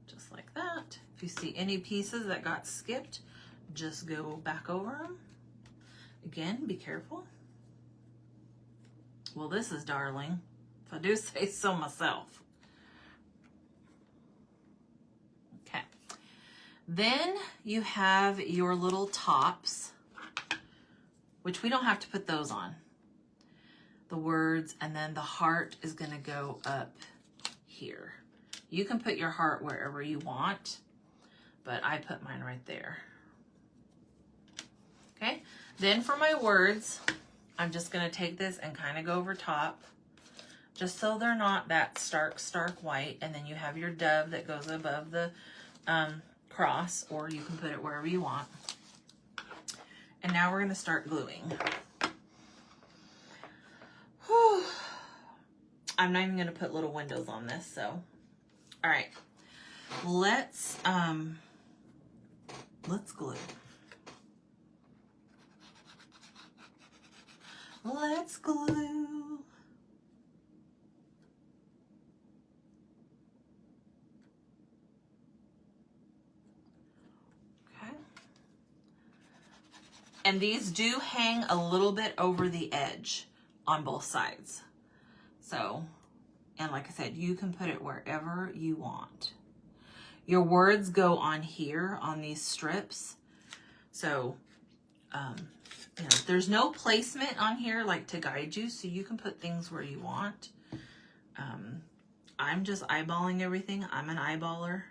Just like that. If you see any pieces that got skipped, just go back over them. Again, be careful. Well, this is darling. I do say so myself. Okay. Then you have your little tops, which we don't have to put those on. The words, and then the heart is going to go up here. You can put your heart wherever you want, but I put mine right there. Okay. Then for my words, I'm just going to take this and kind of go over top, just so they're not that stark white. And then you have your dove that goes above the cross, or you can put it wherever you want. And now we're going to start gluing. Whew. I'm not even going to put little windows on this, so. All right. Let's glue. Let's glue. Okay. And these do hang a little bit over the edge on both sides. So, and like I said, you can put it wherever you want. Your words go on here on these strips. So, you know, there's no placement on here like to guide you, so you can put things where you want. I'm just eyeballing everything. I'm an eyeballer.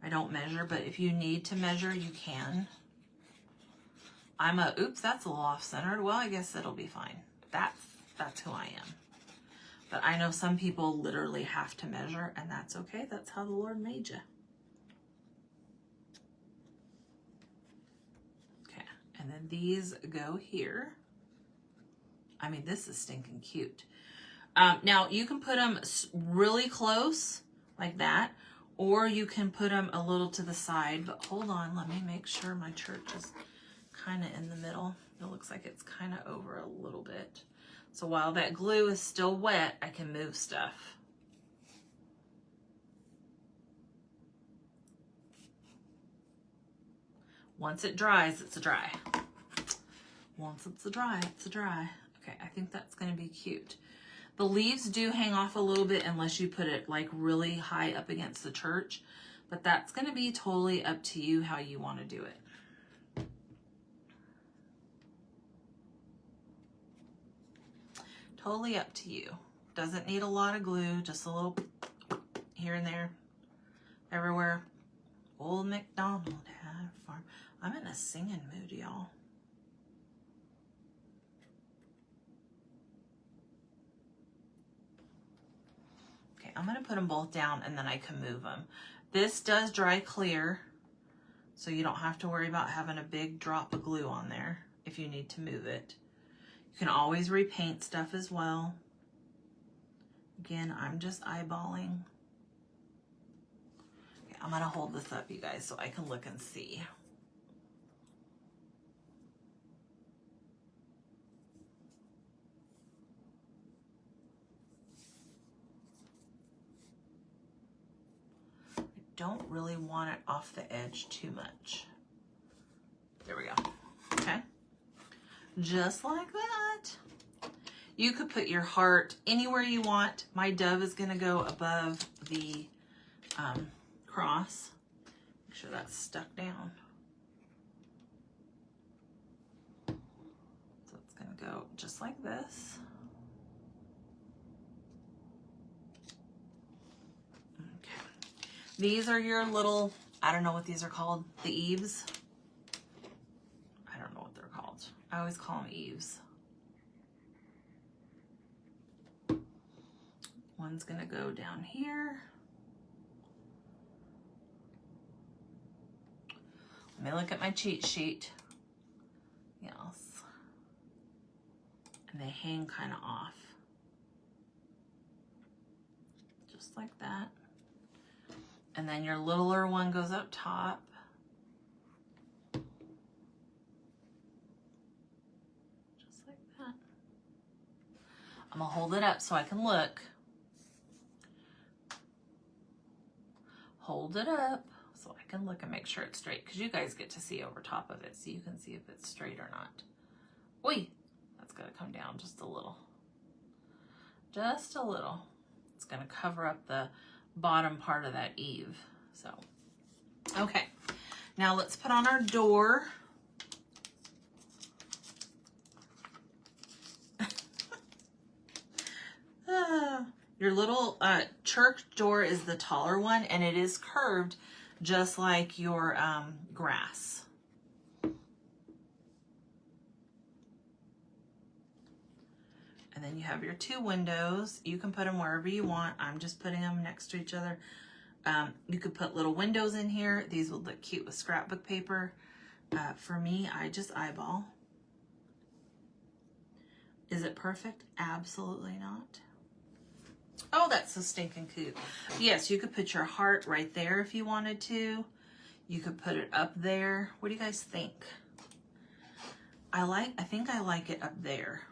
I don't measure, but if you need to measure, you can. I'm a, oops, that's a little off-centered. Well, I guess it'll be fine. That's who I am. But I know some people literally have to measure, and that's okay. That's how the Lord made you. Okay, and then these go here. I mean, this is stinking cute. Now, you can put them really close, like that, or you can put them a little to the side. But hold on, let me make sure my church is kind of in the middle. It looks like it's kind of over a little bit. So while that glue is still wet, I can move stuff. Once it dries, it's dry. Once it's dry, it's dry. Okay, I think that's going to be cute. The leaves do hang off a little bit unless you put it like really high up against the church, but that's going to be totally up to you how you want to do it. Totally up to you. Doesn't need a lot of glue, just a little here and there, everywhere. Old MacDonald had a farm. I'm in a singing mood, y'all. Okay, I'm going to put them both down and then I can move them. This does dry clear, so you don't have to worry about having a big drop of glue on there if you need to move it. You can always repaint stuff as well. Again, I'm just eyeballing. Okay, I'm going to hold this up, you guys, so I can look and see. Don't really want it off the edge too much. There we go. Okay. Just like that. You could put your heart anywhere you want. My dove is going to go above the cross. Make sure that's stuck down. So it's going to go just like this. These are your little, I don't know what these are called, the eaves. I don't know what they're called. I always call them eaves. One's gonna go down here. Let me look at my cheat sheet. Yes. And they hang kind of off. Just like that. And then your littler one goes up top. Just like that. I'm gonna hold it up so I can look. Hold it up so I can look and make sure it's straight, because you guys get to see over top of it so you can see if it's straight or not. Oi, that's gonna come down just a little. Just a little. It's gonna cover up the bottom part of that eave. So, okay, now let's put on our door. Your little church door is the taller one, and it is curved just like your grass. And then you have your two windows. You can put them wherever you want. I'm just putting them next to each other. You could put little windows in here. These would look cute with scrapbook paper. For me, I just eyeball. Is it perfect? Absolutely not. Oh, that's so stinking cute. Yes, you could put your heart right there if you wanted to. You could put it up there. What do you guys think? I think I like it up there.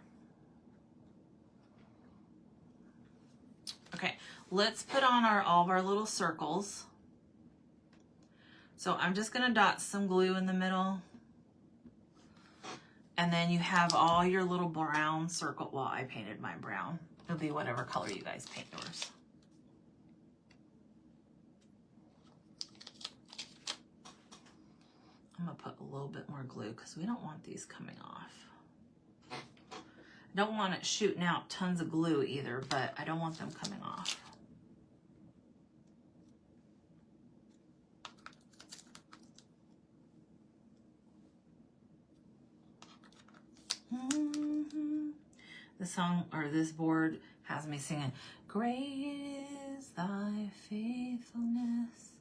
Okay, let's put on all of our little circles. So I'm just gonna dot some glue in the middle. And then you have all your little brown circle. Well, I painted mine brown. It'll be whatever color you guys paint yours. I'm gonna put a little bit more glue because we don't want these coming off. I don't want it shooting out tons of glue either, but I don't want them coming off. The song, or this board, has me singing, "Great is thy faithfulness,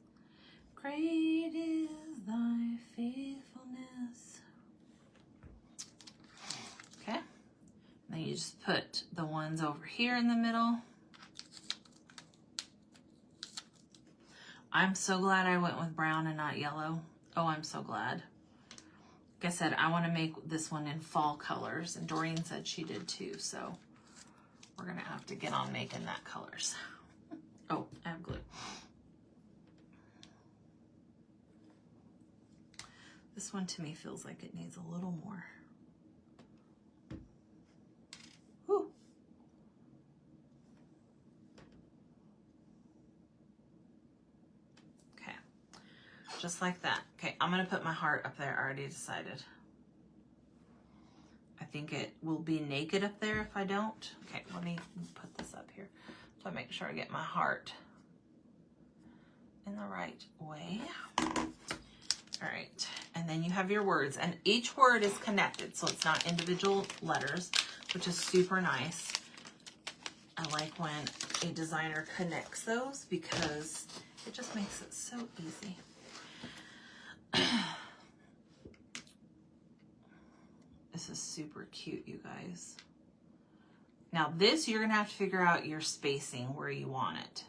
great is thy faithfulness." Okay, then you just put the ones over here in the middle. I'm so glad I went with brown and not yellow. Oh, I'm so glad. Like I said, I want to make this one in fall colors, and Doreen said she did too, so we're gonna have to get on making that colors. Oh, I have glue. This one to me feels like it needs a little more. Just like that. Okay, I'm gonna put my heart up there. I already decided. I think it will be naked up there if I don't. Okay, let me put this up here. So I make sure I get my heart in the right way. All right, and then you have your words, and each word is connected, so it's not individual letters, which is super nice. I like when a designer connects those because it just makes it so easy. This is super cute, you guys. Now this, you're gonna have to figure out your spacing where you want it.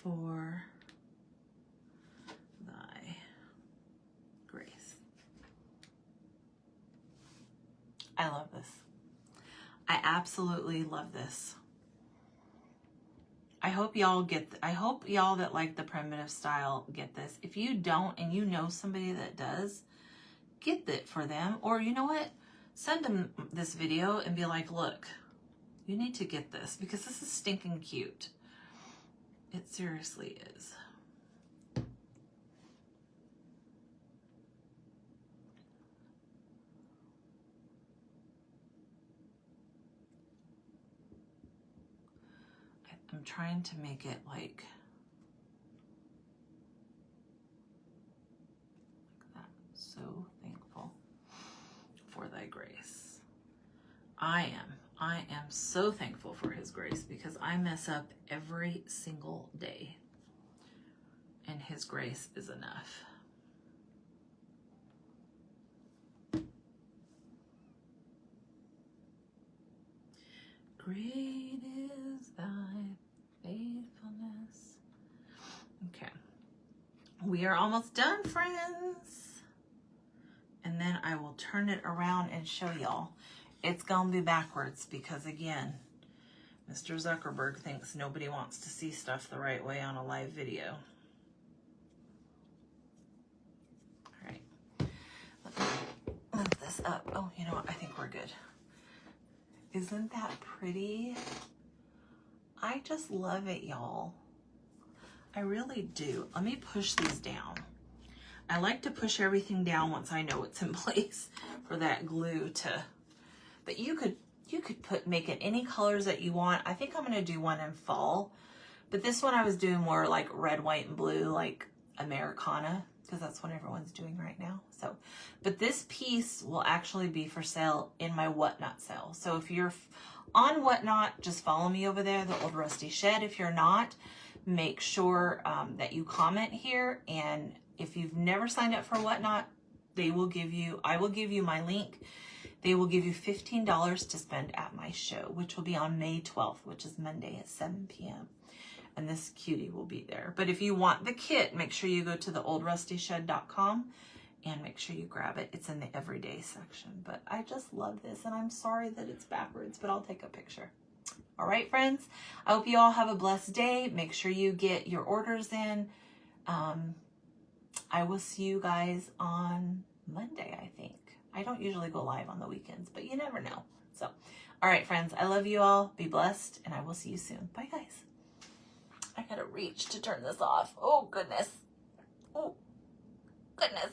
For thy grace. I love this. I absolutely love this. I hope y'all that like the primitive style get this. If you don't and you know somebody that does, get it for them. Or you know what? Send them this video and be like, look, you need to get this because this is stinking cute. It seriously is. I'm trying to make it like that. So thankful for thy grace. I am so thankful for his grace because I mess up every single day. And his grace is enough. Great is thy faithfulness. Okay. We are almost done, friends. And then I will turn it around and show y'all. It's gonna be backwards because again, Mr. Zuckerberg thinks nobody wants to see stuff the right way on a live video. All right. Let me move this up. Oh, you know what? I think we're good. Isn't that pretty? I just love it, y'all. I really do. Let me push these down. I like to push everything down once I know it's in place for that glue to, but you could make it any colors that you want. I think I'm gonna do one in fall, but this one I was doing more like red, white, and blue, like Americana, because that's what everyone's doing right now. So, but this piece will actually be for sale in my Whatnot sale. So if you're on Whatnot, just follow me over there, the Old Rusty Shed. If you're not, make sure that you comment here. And if you've never signed up for Whatnot, I will give you my link. They will give you $15 to spend at my show, which will be on May 12th, which is Monday at 7 p.m. And this cutie will be there. But if you want the kit, make sure you go to theoldrustyshed.com and make sure you grab it. It's in the everyday section. But I just love this, and I'm sorry that it's backwards, but I'll take a picture. All right, friends. I hope you all have a blessed day. Make sure you get your orders in. I will see you guys on Monday, I think. I don't usually go live on the weekends, but you never know. So, all right, friends, I love you all. Be blessed, and I will see you soon. Bye, guys. I gotta reach to turn this off. Oh, goodness. Oh, goodness.